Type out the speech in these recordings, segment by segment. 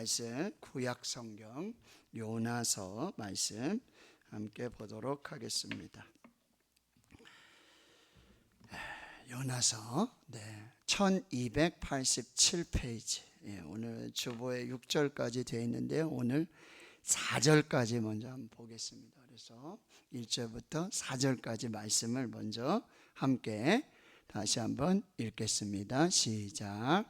말씀, 구약 성경 요나서 말씀 함께 보도록 하겠습니다. 요나서 1287페이지. 오늘 주보에 6절까지 되어 있는데요. 오늘 4절까지 먼저 한번 보겠습니다. 그래서 1절부터 4절까지 말씀을 먼저 함께 다시 한번 읽겠습니다. 시작.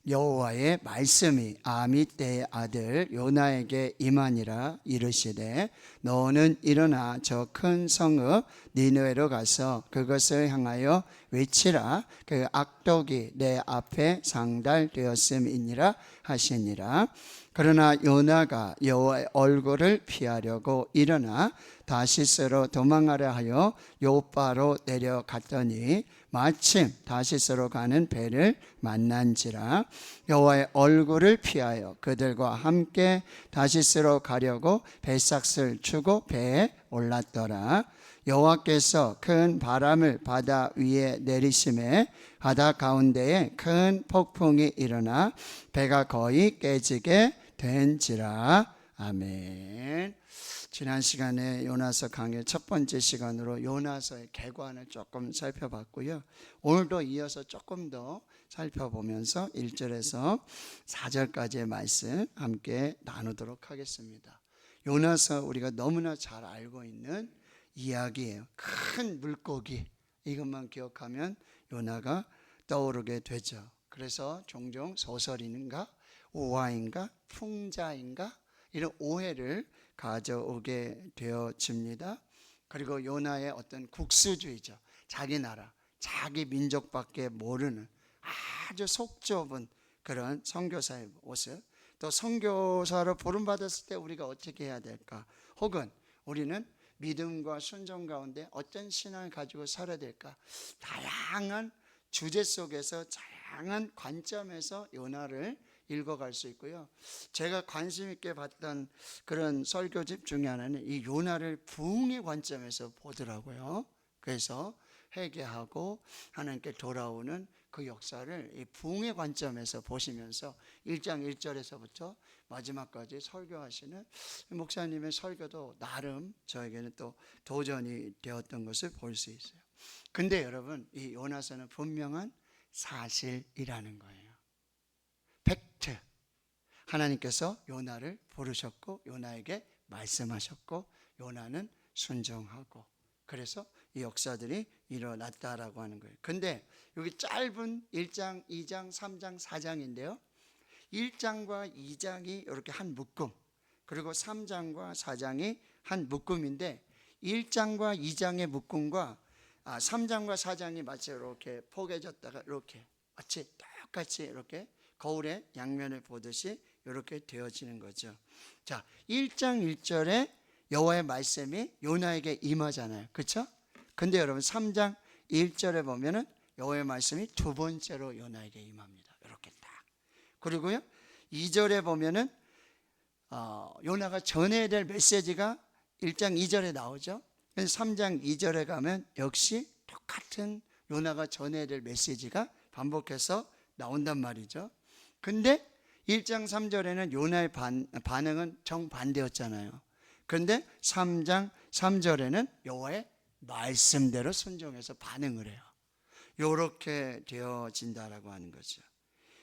여호와의 말씀이 아미떼의 아들 요나에게 임하니라. 이르시되 너는 일어나 저 큰 성읍 니느웨로 가서 그것을 향하여 외치라. 그 악독이 내 앞에 상달되었음이니라 하시니라. 그러나 요나가 여호와의 얼굴을 피하려고 일어나 다시스로 도망하려 하여 요바로 내려갔더니 마침 다시스로 가는 배를 만난지라. 여호와의 얼굴을 피하여 그들과 함께 다시스로 가려고 배삭을 추고 배에 올랐더라. 여호와께서 큰 바람을 바다 위에 내리심에 바다 가운데에 큰 폭풍이 일어나 배가 거의 깨지게 된지라. 아멘. 지난 시간에 요나서 강의 첫 번째 시간으로 요나서의 개관을 조금 살펴봤고요. 오늘도 이어서 조금 더 살펴보면서 1절에서 4절까지의 말씀 함께 나누도록 하겠습니다. 요나서 우리가 너무나 잘 알고 있는 이야기예요. 큰 물고기, 이것만 기억하면 요나가 떠오르게 되죠. 그래서 종종 소설인가 우화인가 풍자인가 이런 오해를 가져오게 되어집니다. 그리고 요나의 어떤 국수주의죠. 자기 나라, 자기 민족밖에 모르는 아주 속 좁은 그런 선교사의 모습, 또 선교사로 부름받았을 때 우리가 어떻게 해야 될까, 혹은 우리는 믿음과 순종 가운데 어떤 신앙을 가지고 살아야 될까, 다양한 주제 속에서 다양한 관점에서 요나를 읽어갈 수 있고요. 제가 관심 있게 봤던 그런 설교집 중에 하나는 이 요나를 부흥의 관점에서 보더라고요. 그래서 회개하고 하나님께 돌아오는 그 역사를 이 부흥의 관점에서 보시면서 1장 1절에서부터 마지막까지 설교하시는 목사님의 설교도 나름 저에게는 또 도전이 되었던 것을 볼 수 있어요. 근데 여러분, 이 요나서는 분명한 사실이라는 거예요. 팩트. 하나님께서 요나를 부르셨고 요나에게 말씀하셨고 요나는 순종하고, 그래서 이 역사들이 일어났다라고 하는 거예요. 근데 여기 짧은 1장, 2장, 3장, 4장인데요. 1장과 2장이 이렇게 한 묶음, 그리고 3장과 4장이 한 묶음인데 1장과 2장의 묶음과 3장과 4장이 마치 이렇게 포개졌다가 이렇게 마치 똑같이 이렇게 거울의 양면을 보듯이 이렇게 되어지는 거죠. 자, 1장 1절에 여호와의 말씀이 요나에게 임하잖아요. 그렇죠? 근데 여러분 3장 1절에 보면은 여호와의 말씀이 두 번째로 요나에게 임합니다. 이렇게 딱. 그리고요 2절에 보면은 요나가 전해야 될 메시지가 1장 2절에 나오죠. 3장 2절에 가면 역시 똑같은 요나가 전해야 될 메시지가 반복해서 나온단 말이죠. 근데 1장 3절에는 요나의 반응은 정반대였잖아요. 그런데 3장 3절에는 여호와의 말씀대로 순종해서 반응을 해요. 이렇게 되어진다라고 하는 거죠.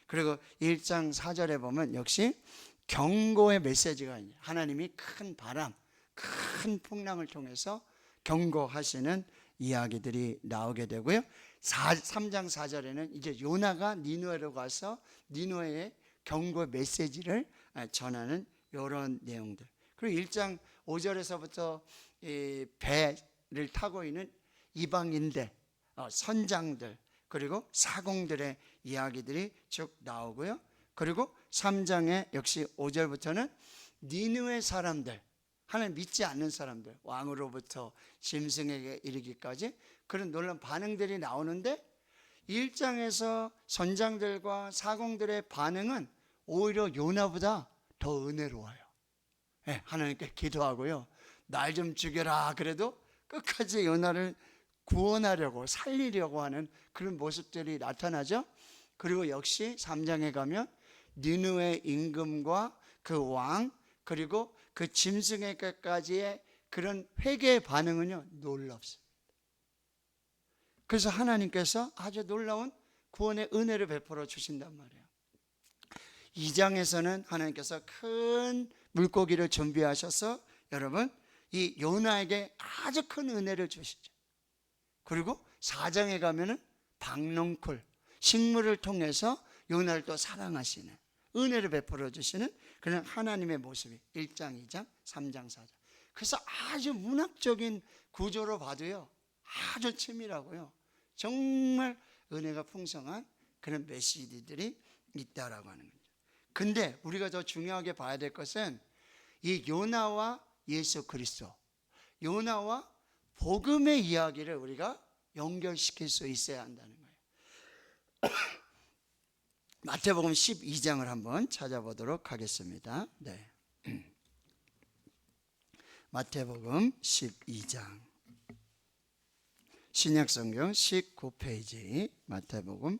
그리고 1장 4절에 보면 역시 경고의 메시지가 있어요. 하나님이 큰 바람, 큰 풍랑을 통해서 경고하시는 이야기들이 나오게 되고요. 3장 4절에는 이제 요나가 니느웨로 가서 니느웨의 경고 메시지를 전하는 이런 내용들. 그리고 1장 5절에서부터 이 배를 타고 있는 이방인들, 선장들, 그리고 사공들의 이야기들이 쭉 나오고요. 그리고 3장에 역시 5절부터는 니느웨 사람들, 하나님 믿지 않는 사람들, 왕으로부터 짐승에게 이르기까지 그런 놀라운 반응들이 나오는데 1장에서 선장들과 사공들의 반응은 오히려 요나보다 더 은혜로워요. 하나님께 기도하고요, 날 좀 죽여라 그래도 끝까지 요나를 구원하려고 살리려고 하는 그런 모습들이 나타나죠. 그리고 역시 3장에 가면 니느웨 임금과 그 왕 그리고 그 짐승에게까지의 그런 회개의 반응은요 놀랍습니다. 그래서 하나님께서 아주 놀라운 구원의 은혜를 베풀어 주신단 말이에요. 2장에서는 하나님께서 큰 물고기를 준비하셔서 여러분 이 요나에게 아주 큰 은혜를 주시죠. 그리고 4장에 가면은 박농쿨 식물을 통해서 요나를 또 사랑하시는 은혜를 베풀어 주시는 그런 하나님의 모습이 1장, 2장, 3장, 4장. 그래서 아주 문학적인 구조로 봐도요 아주 치밀하고요 정말 은혜가 풍성한 그런 메시지들이 있다라고 하는 거죠. 근데 우리가 더 중요하게 봐야 될 것은 이 요나와 예수 그리스도, 요나와 복음의 이야기를 우리가 연결시킬 수 있어야 한다는 거예요. 마태복음 12장을 한번 찾아보도록 하겠습니다. 네. 마태복음 12장 신약성경 19페이지 마태복음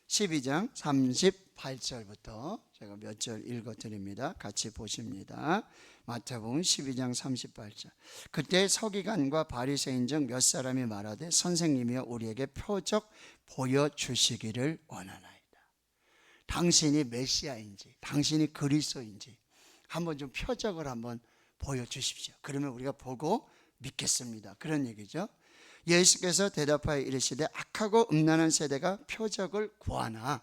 12장 38절부터 제가 몇 절 읽어드립니다. 같이 보십니다. 마태복음 12장 38절. 그때 서기관과 바리새인 중 몇 사람이 말하되 선생님이여 우리에게 표적 보여주시기를 원하나이다. 당신이 메시아인지 당신이 그리스도인지 한번 좀 표적을 한번 보여주십시오. 그러면 우리가 보고 믿겠습니다. 그런 얘기죠. 예수께서 대답하여 이르시되 악하고 음란한 세대가 표적을 구하나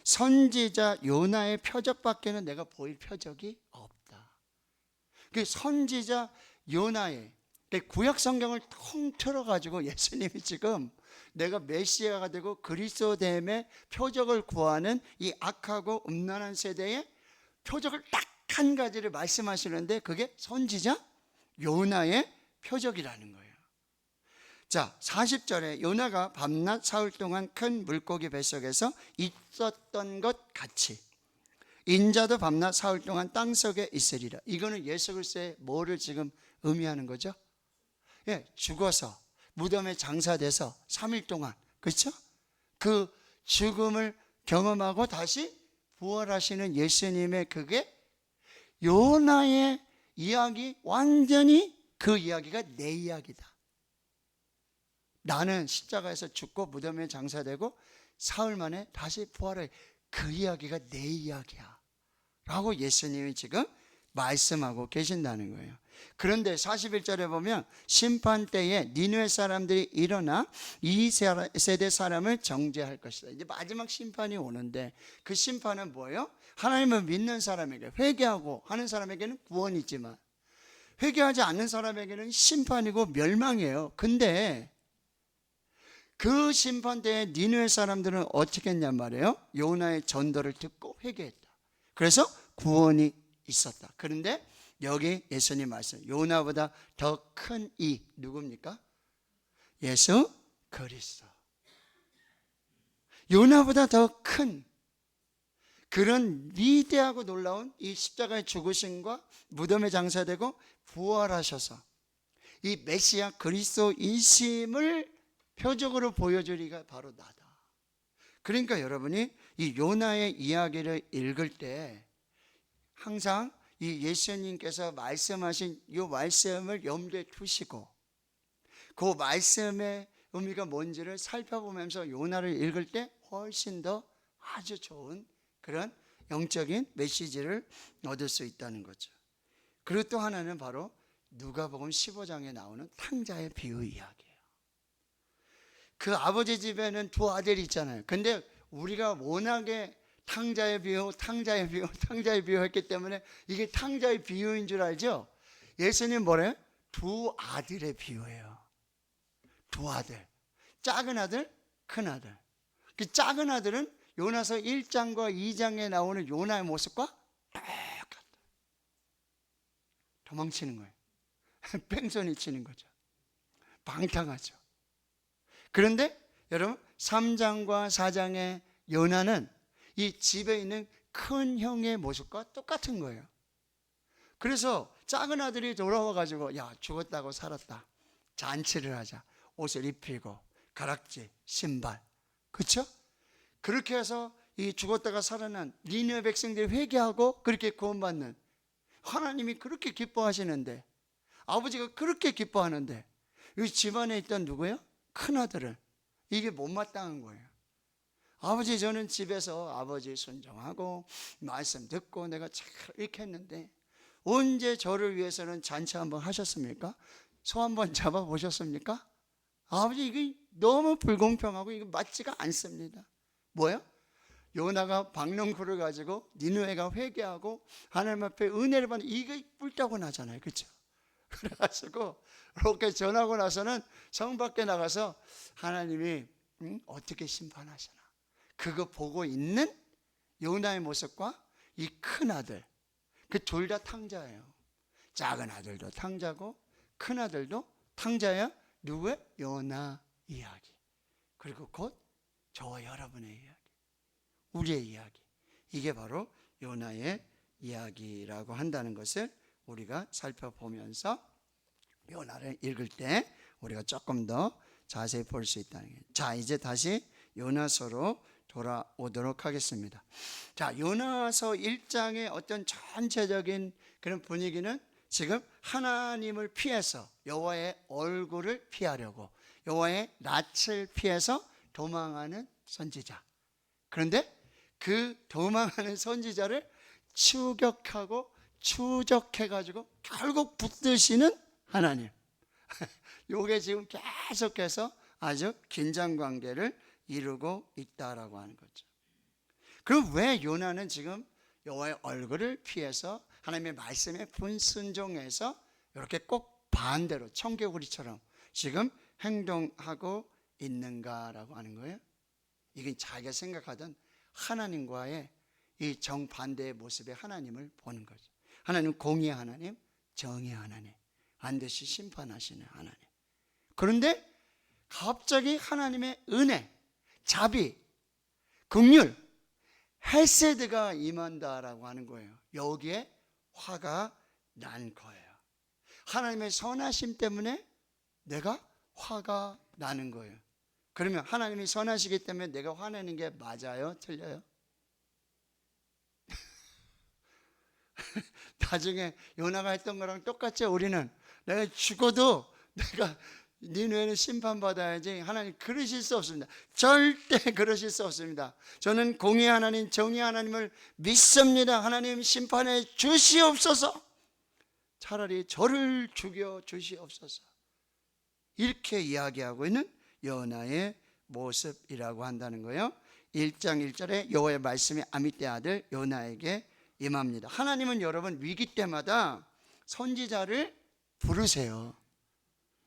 선지자 요나의 표적밖에는 내가 보일 표적이 없다. 그 선지자 요나의 구약 성경을 통틀어 가지고 예수님이 지금 내가 메시아가 되고 그리스도 됨의 표적을 구하는 이 악하고 음란한 세대의 표적을 딱 한 가지를 말씀하시는데 그게 선지자 요나의 표적이라는 거예요. 자, 40절에 요나가 밤낮 사흘 동안 큰 물고기 뱃속에서 있었던 것 같이 인자도 밤낮 사흘 동안 땅속에 있으리라. 이거는 예수 그리스도의 뭐를 지금 의미하는 거죠? 예, 죽어서 무덤에 장사돼서 3일 동안, 그렇죠? 그 죽음을 경험하고 다시 부활하시는 예수님의 그게 요나의 이야기, 완전히 그 이야기가 내 이야기다. 나는 십자가에서 죽고 무덤에 장사되고 사흘 만에 다시 부활해. 그 이야기가 내 이야기야 라고 예수님이 지금 말씀하고 계신다는 거예요. 그런데 41절에 보면 심판 때에 니느웨 사람들이 일어나 이 세대 사람을 정죄할 것이다. 이제 마지막 심판이 오는데 그 심판은 뭐예요? 하나님을 믿는 사람에게, 회개하고 하는 사람에게는 구원이지만 회개하지 않는 사람에게는 심판이고 멸망이에요. 근데 그 심판 때에 니느웨 사람들은 어떻게 했냔 말이에요? 요나의 전도를 듣고 회개했다. 그래서 구원이 있었다. 그런데 여기 예수님 말씀, 요나보다 더 큰 이 누굽니까? 예수 그리스도. 요나보다 더 큰 그런 위대하고 놀라운 이 십자가의 죽으심과 무덤에 장사되고 부활하셔서 이 메시아 그리스도이심을 표적으로 보여주리가 바로 나다. 그러니까 여러분이 이 요나의 이야기를 읽을 때 항상 이 예수님께서 말씀하신 이 말씀을 염두에 두시고 그 말씀의 의미가 뭔지를 살펴보면서 요나를 읽을 때 훨씬 더 아주 좋은 그런 영적인 메시지를 얻을 수 있다는 거죠. 그리고 또 하나는 바로 누가복음 15장에 나오는 탕자의 비유 이야기예요. 그 아버지 집에는 두 아들이 있잖아요. 근데 우리가 워낙에 탕자의 비유 했기 때문에 이게 탕자의 비유인 줄 알죠? 예수님 뭐래요? 두 아들의 비유예요. 두 아들. 작은 아들, 큰 아들. 그 작은 아들은 요나서 1장과 2장에 나오는 요나의 모습과 똑같다. 도망치는 거예요. 뺑소니 치는 거죠. 방탕하죠. 그런데 여러분 3장과 4장의 요나는 이 집에 있는 큰 형의 모습과 똑같은 거예요. 그래서 작은 아들이 돌아와 가지고 야 죽었다고 살았다. 잔치를 하자. 옷을 입히고 가락지, 신발. 그렇죠? 그렇게 해서 이 죽었다가 살아난 니느웨 백성들이 회개하고 그렇게 구원받는, 하나님이 그렇게 기뻐하시는데, 아버지가 그렇게 기뻐하는데, 이 집안에 있던 누구예요? 큰아들을, 이게 못마땅한 거예요. 아버지, 저는 집에서 아버지 순종하고 말씀 듣고 내가 잘 이렇게 했는데 언제 저를 위해서는 잔치 한번 하셨습니까? 소 한번 잡아보셨습니까? 아버지, 이게 너무 불공평하고 이거 맞지가 않습니다. 뭐예요? 요나가 박농구를 가지고 니느웨가 회개하고 하나님 앞에 은혜를 받는, 이게 뿔따고 나잖아요. 그렇죠? 그래가지고 이렇게 전하고 나서는 성 밖에 나가서 하나님이 어떻게 심판하시나, 그거 보고 있는 요나의 모습과 이 큰 아들, 그 둘 다 탕자예요. 작은 아들도 탕자고 큰 아들도 탕자야. 누구의? 요나 이야기. 그리고 곧 저와 여러분의 이야기, 우리의 이야기, 이게 바로 요나의 이야기라고 한다는 것을 우리가 살펴보면서 요나를 읽을 때 우리가 조금 더 자세히 볼 수 있다는 거예요. 자, 이제 다시 요나서로 돌아오도록 하겠습니다. 자, 요나서 1장의 어떤 전체적인 그런 분위기는 지금 하나님을 피해서 여호와의 얼굴을 피하려고, 여호와의 낯을 피해서 도망하는 선지자. 그런데 그 도망하는 선지자를 추격하고 추적해가지고 결국 붙드시는 하나님. 요게 지금 계속해서 아주 긴장관계를 이루고 있다라고 하는 거죠. 그럼 왜 요나는 지금 여호와의 얼굴을 피해서 하나님의 말씀에 불순종해서 이렇게 꼭 반대로 청개구리처럼 지금 행동하고 있는가라고 하는 거예요? 이게 자기가 생각하던 하나님과의 이 정반대의 모습의 하나님을 보는 거죠. 하나님 공의의 하나님, 정의의 하나님, 반드시 심판하시는 하나님. 그런데 갑자기 하나님의 은혜, 자비, 긍휼, 헤세드가 임한다라고 하는 거예요. 여기에 화가 난 거예요. 하나님의 선하심 때문에 내가 화가 나는 거예요. 그러면 하나님이 선하시기 때문에 내가 화내는 게 맞아요? 틀려요? 나중에 요나가 했던 거랑 똑같죠. 우리는 내가 죽어도 내가 니느웨는 심판받아야지, 하나님 그러실 수 없습니다. 절대 그러실 수 없습니다. 저는 공의 하나님, 정의 하나님을 믿습니다. 하나님 심판해 주시옵소서. 차라리 저를 죽여 주시옵소서. 이렇게 이야기하고 있는 요나의 모습이라고 한다는 거예요. 1장 1절에 여호와의 말씀이 아미떼 아들 요나에게 임합니다. 하나님은 여러분 위기 때마다 선지자를 부르세요.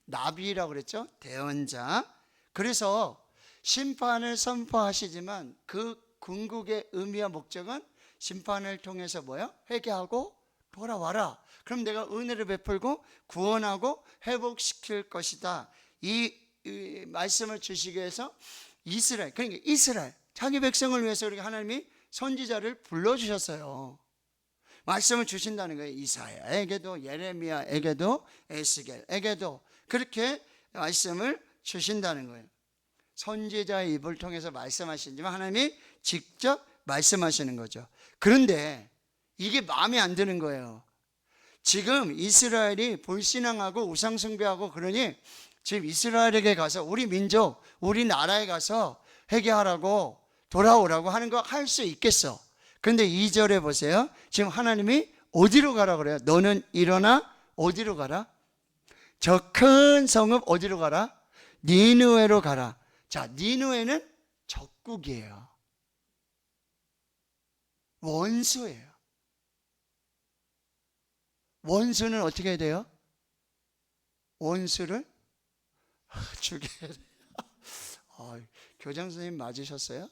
나비라고 그랬죠? 대언자. 그래서 심판을 선포하시지만 그 궁극의 의미와 목적은 심판을 통해서 뭐야? 회개하고 돌아와라. 그럼 내가 은혜를 베풀고 구원하고 회복시킬 것이다. 이 말씀을 주시기 위해서 이스라엘, 그러니까 이스라엘 자기 백성을 위해서 우리 하나님이 선지자를 불러주셨어요. 말씀을 주신다는 거예요. 이사야에게도, 예레미야에게도, 에스겔에게도 그렇게 말씀을 주신다는 거예요. 선지자의 입을 통해서 말씀하시지만 하나님이 직접 말씀하시는 거죠. 그런데 이게 마음에 안 드는 거예요. 지금 이스라엘이 불신앙하고 우상숭배하고 그러니 지금 이스라엘에게 가서 우리 민족, 우리 나라에 가서 회개하라고 돌아오라고 하는 거 할 수 있겠어. 그런데 2절에 보세요. 지금 하나님이 어디로 가라 그래요? 너는 일어나 어디로 가라? 저 큰 성읍 어디로 가라? 니느웨로 가라. 자, 니느웨는 적국이에요. 원수예요. 원수는 어떻게 해야 돼요? 원수를 죽여야 돼요. 교장 선생님 맞으셨어요?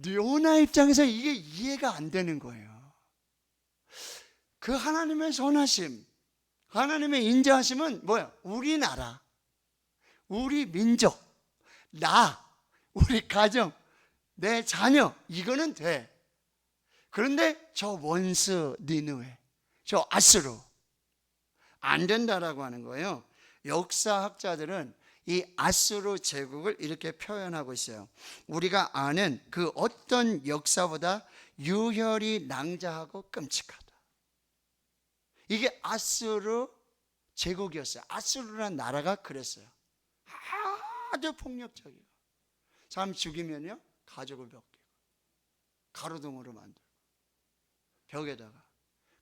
요나 입장에서 이게 이해가 안 되는 거예요. 그 하나님의 선하심, 하나님의 인자하심은 뭐야? 우리나라, 우리 민족, 나, 우리 가정, 내 자녀, 이거는 돼. 그런데 저 원수 니느웨, 저 아수르 안 된다라고 하는 거예요. 역사학자들은 이 아수르 제국을 이렇게 표현하고 있어요. 우리가 아는 그 어떤 역사보다 유혈이 낭자하고 끔찍하다. 이게 아수르 제국이었어요. 아수르라는 나라가 그랬어요. 아주 폭력적이고, 사람 죽이면요 가죽을 벗기고 가로등으로 만들고 벽에다가,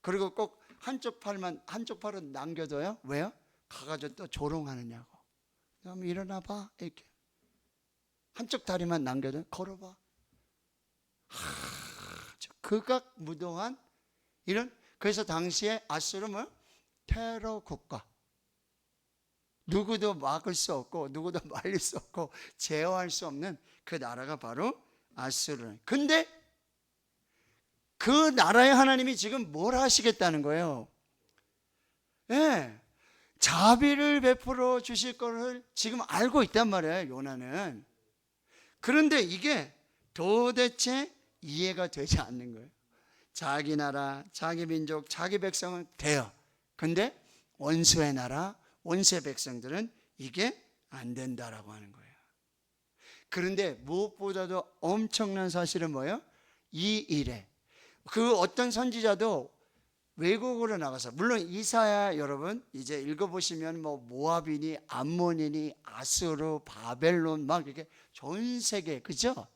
그리고 꼭 한쪽 팔은 남겨둬요. 왜요? 가가지고 또 조롱하느냐고. 그럼 일어나 봐, 이렇게 한쪽 다리만 남겨둬, 걸어봐. 극악무도한 이런. 그래서 당시에 아수르는 테러 국가, 누구도 막을 수 없고 누구도 말릴 수 없고 제어할 수 없는 그 나라가 바로 아수르. 근데 그 나라의 하나님이 지금 뭘 하시겠다는 거예요? 예, 자비를 베풀어 주실 것을 지금 알고 있단 말이에요, 요나는. 그런데 이게 도대체 이해가 되지 않는 거예요. 자기 나라, 자기 민족, 자기 백성은 돼요. 근데 원수의 나라, 원수의 백성들은 이게 안 된다라고 하는 거예요. 그런데 무엇보다도 엄청난 사실은 뭐예요? 이 일에 그 어떤 선지자도 외국으로 나가서, 물론 이사야 여러분 이제 읽어보시면 뭐 모압이니 암몬이니 아수르, 바벨론 막 이렇게 전 세계, 그죠?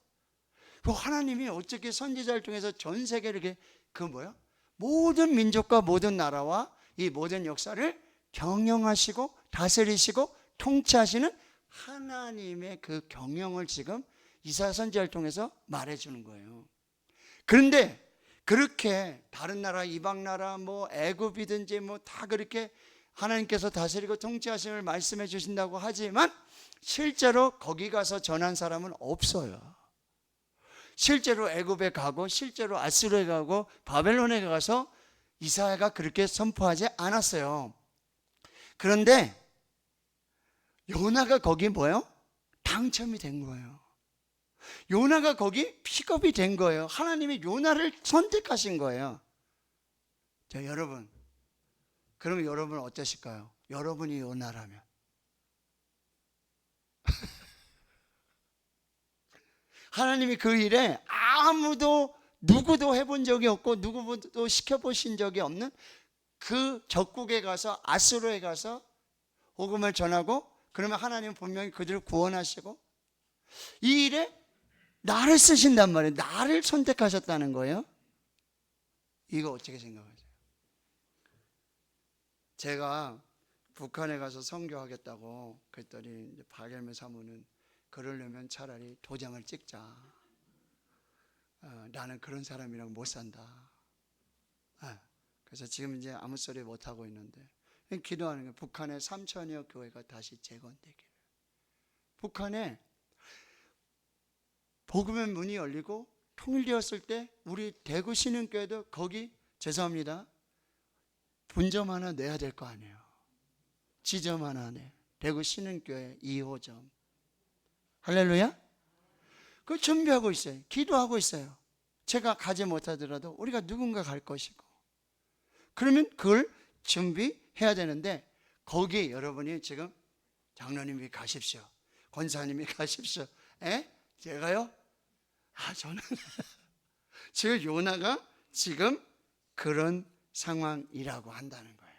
그 하나님이 어떻게 선지자를 통해서 전 세계를 이렇게 그 뭐야? 모든 민족과 모든 나라와 이 모든 역사를 경영하시고 다스리시고 통치하시는 하나님의 그 경영을 지금 이사야 선지자를 통해서 말해주는 거예요. 그런데 그렇게 다른 나라, 이방 나라, 뭐 애굽이든지 뭐 다 그렇게 하나님께서 다스리고 통치하심을 말씀해 주신다고 하지만 실제로 거기 가서 전한 사람은 없어요. 실제로 애굽에 가고 실제로 아수르에 가고 바벨론에 가서 이사야가 그렇게 선포하지 않았어요. 그런데 요나가 거기 뭐예요? 당첨이 된 거예요. 요나가 거기 픽업이 된 거예요. 하나님이 요나를 선택하신 거예요. 자, 여러분, 그러면 여러분은 어떠실까요? 여러분이 요나라면. 하나님이 그 일에 아무도 누구도 해본 적이 없고 누구도 시켜보신 적이 없는 그 적국에 가서, 아수르에 가서 복음을 전하고, 그러면 하나님은 분명히 그들을 구원하시고 이 일에 나를 쓰신단 말이에요. 나를 선택하셨다는 거예요. 이거 어떻게 생각하세요? 제가 북한에 가서 선교하겠다고 그랬더니 박열매 사모는 그러려면 차라리 도장을 찍자. 나는 그런 사람이랑 못 산다. 그래서 지금 이제 아무 소리 못 하고 있는데 기도하는 거예요. 북한의 3,000여 교회가 다시 재건되기를. 북한에 복음의 문이 열리고 통일되었을 때 우리 대구 신흥교회도 거기, 죄송합니다, 분점 하나 내야 될 거 아니에요. 지점 하나 내. 대구 신흥교회 2호점. 할렐루야. 그 준비하고 있어요. 기도하고 있어요. 제가 가지 못하더라도 우리가 누군가 갈 것이고, 그러면 그걸 준비해야 되는데 거기 여러분이 지금 장로님이 가십시오, 권사님이 가십시오. 제가요? 저는 지금 요나가 지금 그런 상황이라고 한다는 거예요.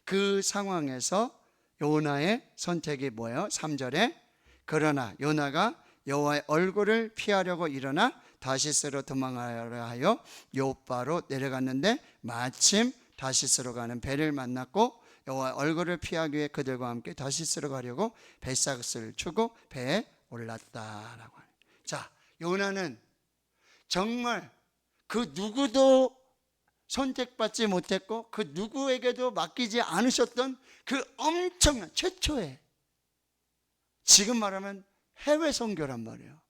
그 상황에서 요나의 선택이 뭐예요? 3절에 그러나 요나가 여호와의 얼굴을 피하려고 일어나 다시스로 도망하려 하여 요바로 내려갔는데 마침 다시스로 가는 배를 만났고 여호와의 얼굴을 피하기 위해 그들과 함께 다시스로 가려고 뱃삭을 추고 배에 올랐다라고 해요. 자, 요나는 정말 그 누구도 선택받지 못했고 그 누구에게도 맡기지 않으셨던 그 엄청난 최초의, 지금 말하면 해외 선교란 말이에요.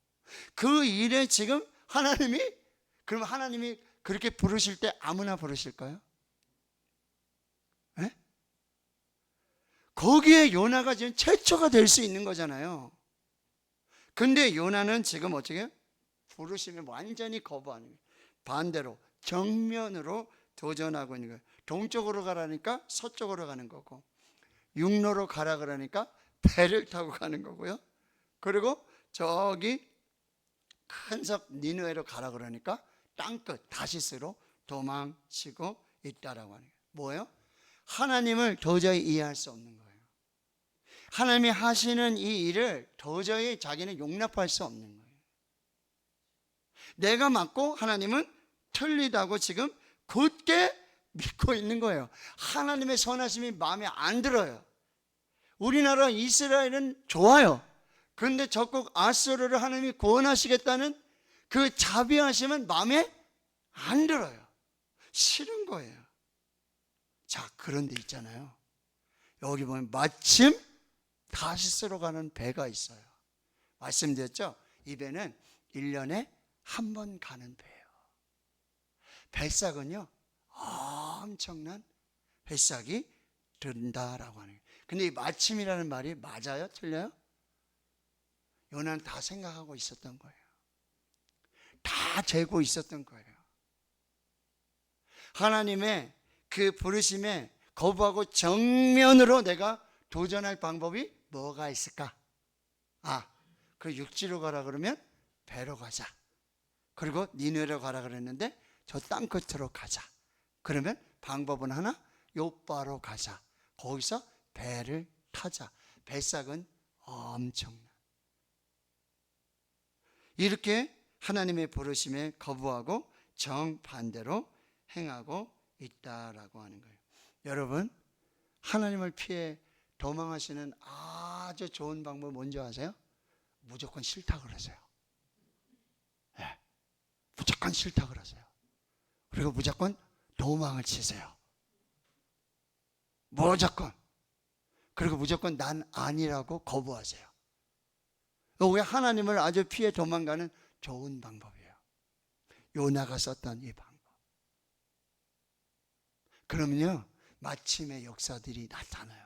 그 일에 지금 하나님이, 그럼 하나님이 그렇게 부르실 때 아무나 부르실까요? 네? 거기에 요나가 지금 최초가 될 수 있는 거잖아요. 근데 요나는 지금 어떻게 부르시면 완전히 거부하는 거예요. 반대로 정면으로 도전하고 있는 거예요. 동쪽으로 가라니까 서쪽으로 가는 거고, 육로로 가라 그러니까 배를 타고 가는 거고요. 그리고 저기 큰 석 니느웨로 가라 그러니까 땅끝 다시스로 도망치고 있다라고 하는 거예요. 뭐예요? 하나님을 도저히 이해할 수 없는 거예요. 하나님이 하시는 이 일을 도저히 자기는 용납할 수 없는 거예요. 내가 맞고 하나님은 틀리다고 지금 굳게 믿고 있는 거예요. 하나님의 선하심이 마음에 안 들어요. 우리나라 이스라엘은 좋아요. 그런데 적국 아수르를 하나님이 구원하시겠다는 그 자비하심은 마음에 안 들어요. 싫은 거예요. 자, 그런데 있잖아요. 여기 보면 마침 다시스로 가는 배가 있어요. 말씀드렸죠? 이 배는 1년에 한 번 가는 배예요. 뱃삭은요 엄청난 뱃삭이 든다라고 하는 거예요. 근데 이 마침이라는 말이 맞아요? 틀려요? 요나는 다 생각하고 있었던 거예요. 다 재고 있었던 거예요. 하나님의 그 부르심에 거부하고 정면으로 내가 도전할 방법이 뭐가 있을까? 그 육지로 가라 그러면 배로 가자. 그리고 니느웨로 가라 그랬는데 저 땅 끝으로 가자. 그러면 방법은 하나, 요바로 가자. 거기서 배를 타자. 뱃삭은 엄청나. 이렇게 하나님의 부르심에 거부하고 정반대로 행하고 있다라고 하는 거예요. 여러분, 하나님을 피해 도망하시는 아주 좋은 방법 뭔지 아세요? 무조건 싫다 그러세요. 네, 무조건 싫다 그러세요. 그리고 무조건 도망을 치세요. 무조건. 그리고 무조건 난 아니라고 거부하세요. 왜 하나님을 아주 피해 도망가는 좋은 방법이에요. 요나가 썼던 이 방법. 그러면요 마침의 역사들이 나타나요.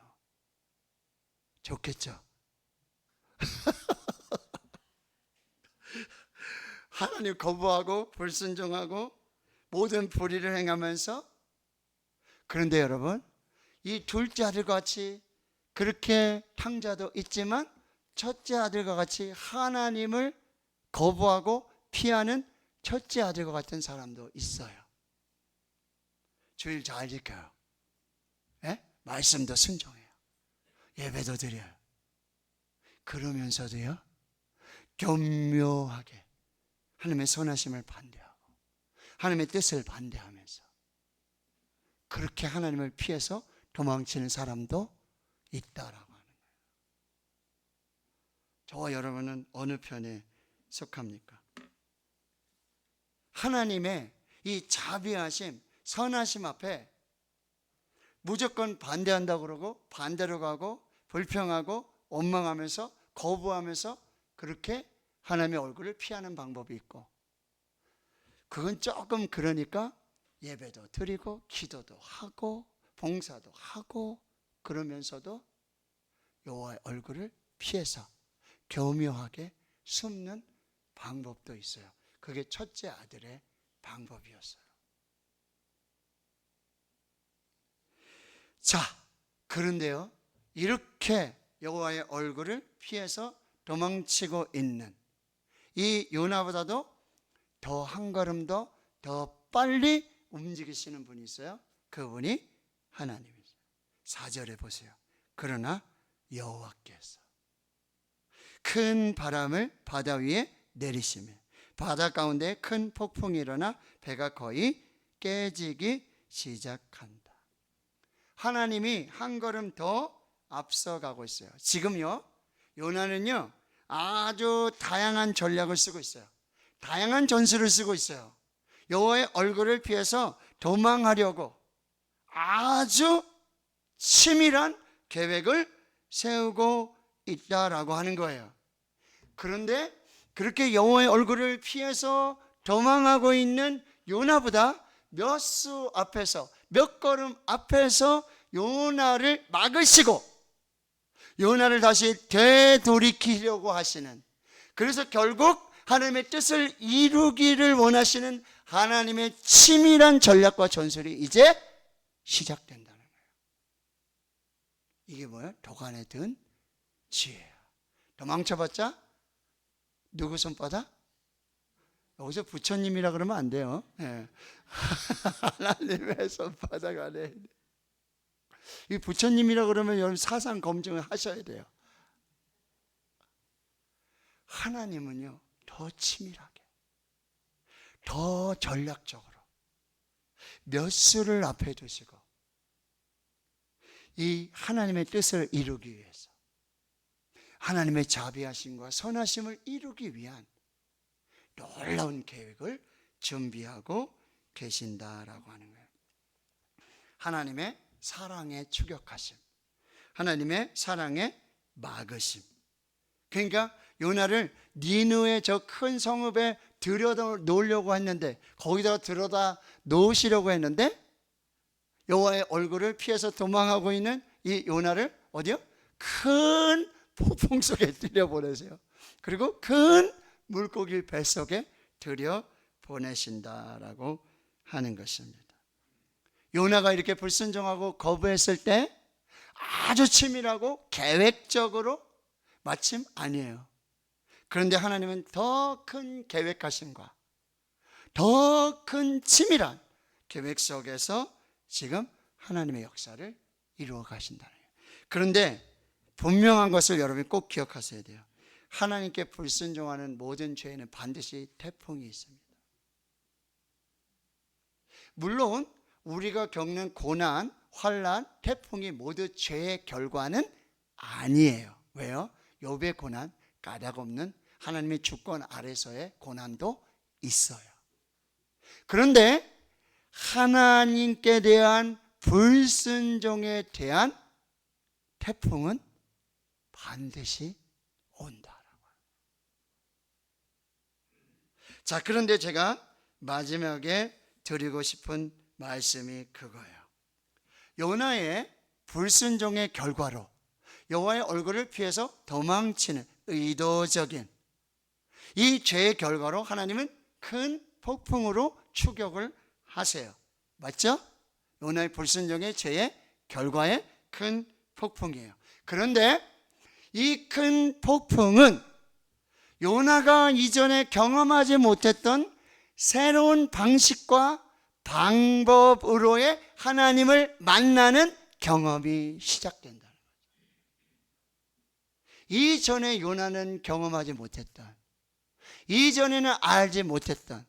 좋겠죠? 하나님 거부하고 불순종하고 모든 불의를 행하면서, 그런데 여러분 이 둘째 아들과 같이 그렇게 탕자도 있지만 첫째 아들과 같이 하나님을 거부하고 피하는 첫째 아들과 같은 사람도 있어요. 주일 잘 지켜요. 예? 말씀도 순종해요. 예배도 드려요. 그러면서도요 교묘하게 하나님의 선하심을 반대하고 하나님의 뜻을 반대하면서 그렇게 하나님을 피해서 도망치는 사람도 있다라고 하는 거예요. 저와 여러분은 어느 편에 속합니까? 하나님의 이 자비하심, 선하심 앞에 무조건 반대한다고 그러고 반대로 가고 불평하고 원망하면서 거부하면서 그렇게 하나님의 얼굴을 피하는 방법이 있고, 그건 조금 그러니까 예배도 드리고 기도도 하고 봉사도 하고 그러면서도 여호와의 얼굴을 피해서 교묘하게 숨는 방법도 있어요. 그게 첫째 아들의 방법이었어요. 자, 그런데요 이렇게 여호와의 얼굴을 피해서 도망치고 있는 이 요나보다도 더 한 걸음 더 빨리 움직이시는 분이 있어요. 그분이 하나님이세요. 4절에 보세요. 그러나 여호와께서 큰 바람을 바다 위에 내리시매 바다 가운데 큰 폭풍이 일어나 배가 거의 깨지기 시작한다. 하나님이 한 걸음 더 앞서가고 있어요. 지금요 요나는요 아주 다양한 전략을 쓰고 있어요. 다양한 전술을 쓰고 있어요. 여호와의 얼굴을 피해서 도망하려고 아주 치밀한 계획을 세우고 있다라고 하는 거예요. 그런데 그렇게 여호와의 얼굴을 피해서 도망하고 있는 요나보다 몇 수 앞에서, 몇 걸음 앞에서 요나를 막으시고 요나를 다시 되돌이키려고 하시는, 그래서 결국 하나님의 뜻을 이루기를 원하시는 하나님의 치밀한 전략과 전술이 이제 시작된다는 거예요. 이게 뭐예요? 도간에 든 지혜야. 도망쳐봤자 누구 손바닥? 여기서 부처님이라 그러면 안 돼요. 네. 하나님의 손바닥 안에. 이 부처님이라 그러면 여러분 사상 검증을 하셔야 돼요. 하나님은요, 더 치밀하게, 더 전략적으로 몇 수를 앞에 두시고 이 하나님의 뜻을 이루기 위해서, 하나님의 자비하심과 선하심을 이루기 위한 놀라운 계획을 준비하고 계신다라고 하는 거예요. 하나님의 사랑의 추격하심, 하나님의 사랑의 막으심. 그러니까 요나를 니느웨 저 큰 성읍에 들여다 놓으려고 했는데, 거기다가 들여다 놓으시려고 했는데 여호와의 얼굴을 피해서 도망하고 있는 이 요나를 어디요? 큰 폭풍 속에 들여보내세요. 그리고 큰 물고기 뱃속에 들여보내신다라고 하는 것입니다. 요나가 이렇게 불순종하고 거부했을 때 아주 치밀하고 계획적으로 마침 아니에요. 그런데 하나님은 더 큰 계획하심과 더 큰 치밀한 계획 속에서 지금 하나님의 역사를 이루어 가신다는 거예요. 그런데 분명한 것을 여러분이 꼭 기억하셔야 돼요. 하나님께 불순종하는 모든 죄에는 반드시 태풍이 있습니다. 물론 우리가 겪는 고난, 환난, 태풍이 모두 죄의 결과는 아니에요. 왜요? 욥의 고난, 까닭없는 하나님의 주권 아래서의 고난도 있어요. 그런데 하나님께 대한 불순종에 대한 태풍은 반드시 온다라고. 자, 그런데 제가 마지막에 드리고 싶은 말씀이 그거예요. 요나의 불순종의 결과로 여호와의 얼굴을 피해서 도망치는 의도적인 이 죄의 결과로 하나님은 큰 폭풍으로 추격을 하세요. 맞죠? 요나의 불순종의 죄의 결과의 큰 폭풍이에요. 그런데 이 큰 폭풍은 요나가 이전에 경험하지 못했던 새로운 방식과 방법으로의 하나님을 만나는 경험이 시작된다는 거죠. 이전에 요나는 경험하지 못했던, 이전에는 알지 못했던,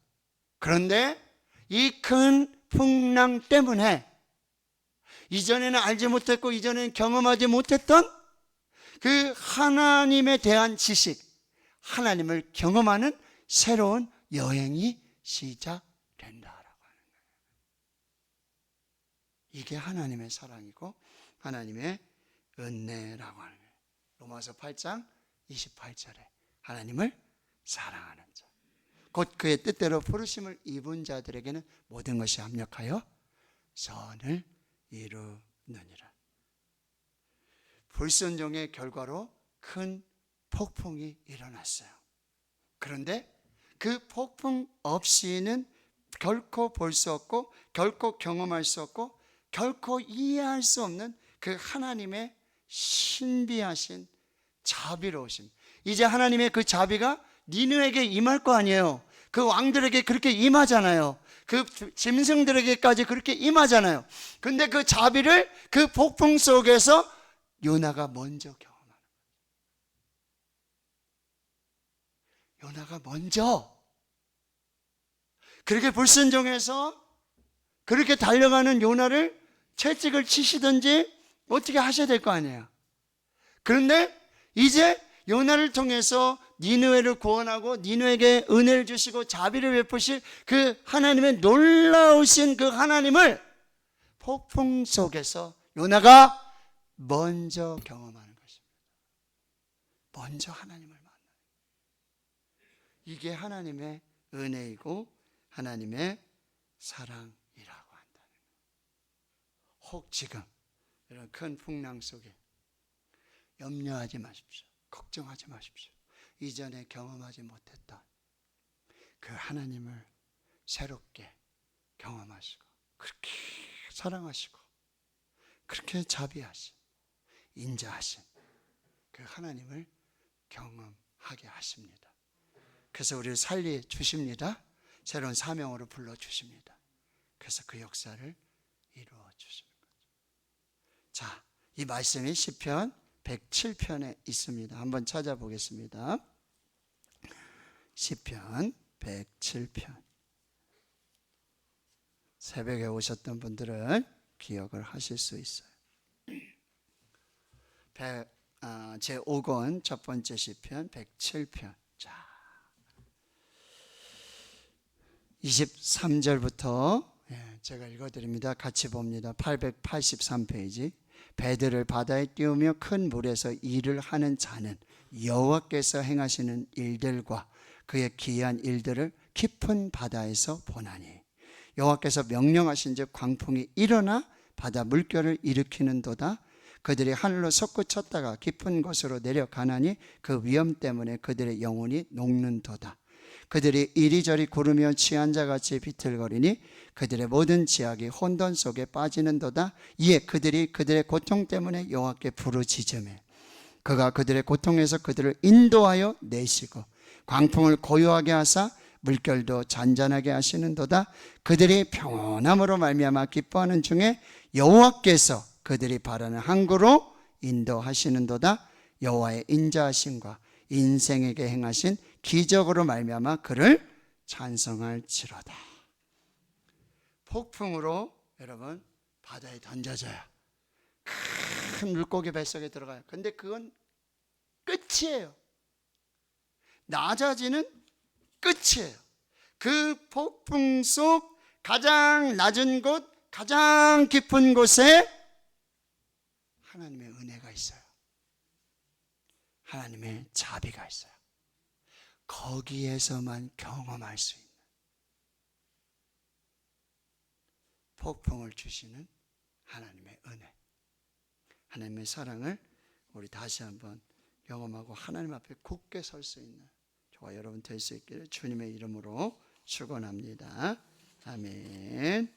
그런데 이 큰 풍랑 때문에 이전에는 알지 못했고 이전에는 경험하지 못했던 그 하나님에 대한 지식, 하나님을 경험하는 새로운 여행이 시작된다라고 하는 거예요. 이게 하나님의 사랑이고 하나님의 은혜라고 하는 거예요. 로마서 8장 28절에 하나님을 사랑하는 자, 곧 그의 뜻대로 부르심을 입은 자들에게는 모든 것이 합력하여 선을 이루느니라. 불순종의 결과로 큰 폭풍이 일어났어요. 그런데 그 폭풍 없이는 결코 볼 수 없고 결코 경험할 수 없고 결코 이해할 수 없는 그 하나님의 신비하신 자비로우심. 이제 하나님의 그 자비가 니느웨에게 임할 거 아니에요. 그 왕들에게 그렇게 임하잖아요. 그 짐승들에게까지 그렇게 임하잖아요. 근데 그 자비를 그 폭풍 속에서 요나가 먼저 경험하는 거예요. 요나가 먼저 그렇게 불순종해서 그렇게 달려가는 요나를 채찍을 치시든지 어떻게 하셔야 될 거 아니에요. 그런데 이제 요나를 통해서 니느웨를 구원하고 니느웨에게 은혜를 주시고 자비를 베푸실 그 하나님의 놀라우신 그 하나님을 폭풍 속에서 요나가 먼저 경험하는 것입니다. 먼저 하나님을 만나는 거예요. 이게 하나님의 은혜이고 하나님의 사랑이라고 한다는 거예요. 혹 지금 이런 큰 풍랑 속에 염려하지 마십시오. 걱정하지 마십시오. 이전에 경험하지 못했던 그 하나님을 새롭게 경험하시고 그렇게 사랑하시고 그렇게 자비하신 인자하신 그 하나님을 경험하게 하십니다. 그래서 우리를 살리 주십니다. 새로운 사명으로 불러주십니다. 그래서 그 역사를 이루어 주시는 거죠. 자, 이 말씀이 시편 107편에 있습니다. 한번 찾아보겠습니다. 시편 107편. 새벽에 오셨던 분들은 기억을 하실 수 있어요. 제5권 첫 번째 시편 107편. 자, 23절부터 제가 읽어드립니다. 같이 봅니다. 883페이지. 배들을 바다에 띄우며 큰 물에서 일을 하는 자는 여호와께서 행하시는 일들과 그의 기이한 일들을 깊은 바다에서 보나니 여호와께서 명령하신즉 광풍이 일어나 바다 물결을 일으키는도다. 그들이 하늘로 솟구쳤다가 깊은 곳으로 내려가나니 그 위험 때문에 그들의 영혼이 녹는도다. 그들이 이리저리 구르며 취한 자같이 비틀거리니 그들의 모든 지악이 혼돈 속에 빠지는도다. 이에 그들이 그들의 고통 때문에 여호와께 부르짖으매 그가 그들의 고통에서 그들을 인도하여 내시고 광풍을 고요하게 하사 물결도 잔잔하게 하시는도다. 그들이 평온함으로 말미암아 기뻐하는 중에 여호와께서 그들이 바라는 항구로 인도하시는도다. 여호와의 인자하심과 인생에게 행하신 기적으로 말미암아 그를 찬송할지로다. 폭풍으로 여러분 바다에 던져져요. 큰 물고기 뱃속에 들어가요. 근데 그건 끝이에요. 낮아지는 끝이에요. 그 폭풍 속 가장 낮은 곳, 가장 깊은 곳에 하나님의 은혜가 있어요. 하나님의 자비가 있어요. 거기에서만 경험할 수 있는 폭풍을 주시는 하나님의 은혜, 하나님의 사랑을 우리 다시 한번 경험하고 하나님 앞에 굳게 설 수 있는 저와 여러분 될 수 있기를 주님의 이름으로 축원합니다. 아멘.